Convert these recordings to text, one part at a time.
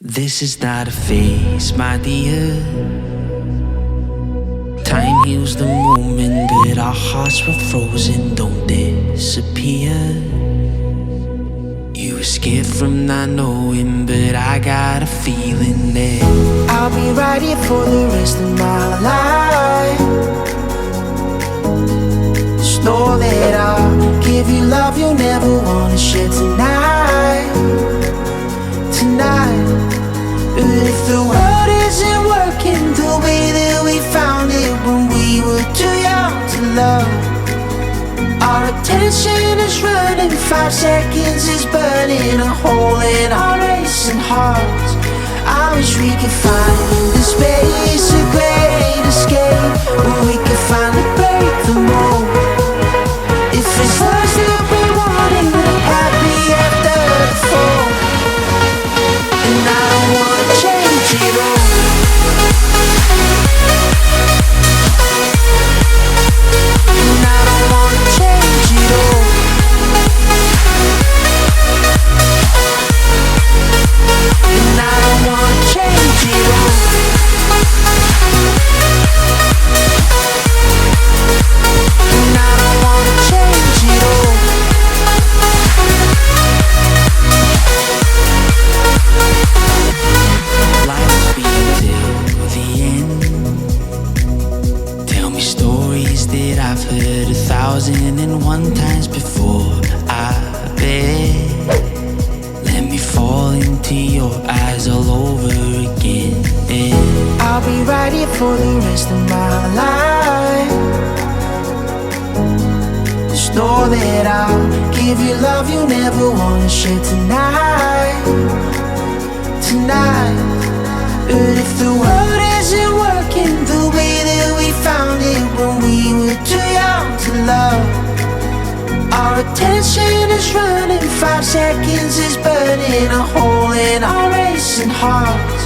This is not a phase, my dear. Time heals the moment, but our hearts were frozen, don't disappear. You were scared from not knowing, but I got a feeling that I'll be right here for the rest of my life. Just know that I'll give you love you'll never wanna share tonight. Tonight. But if the world isn't working the way that we found it when we were too young to love, our attention is running, 5 seconds is burning a hole in our racing hearts. I wish we could find the space, a great escape, where we could finally break the mold. If it's us that we wanted, happy after the fall. And I don't wanna change it all. And I don't wanna change it all. And I don't wanna change it all. And I don't wanna change it all. life will be till the end. Tell me stories that I've heard 1,001 times before. I bet. Let me fall into your eyes all over again. I'll be right here for the rest of my life. Just know that I'll give you love you never wanna share tonight. Tonight. But if the world isn't working the way that we found it when we were too young to love, our attention is running, 5 seconds is burning a hole in our racing hearts.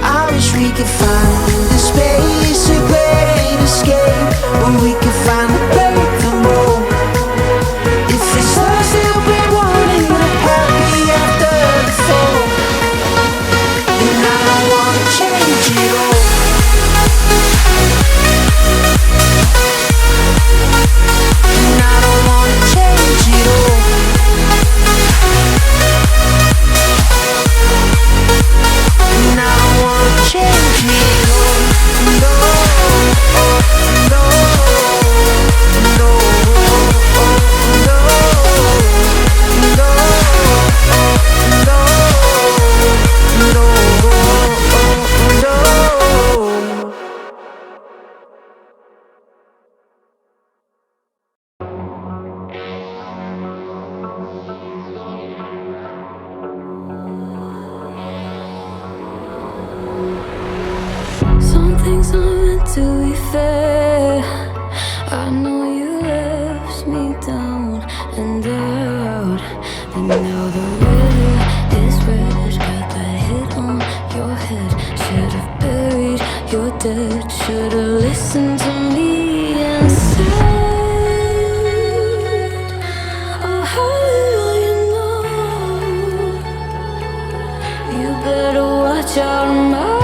I wish we could find the space, a great escape, where we could finally break the mold. If it's us that we wanted, happy after the fall. And I don't wanna change it all. And I don't wanna change it all. And I don't wanna change it all. No, no, no, no, Some things aren't meant to be fair. I know you left me down and out, and now the river is red. Got that hit on your head. Should've buried your dead. Should've listened to me and said, oh, how little you know. You better watch out, my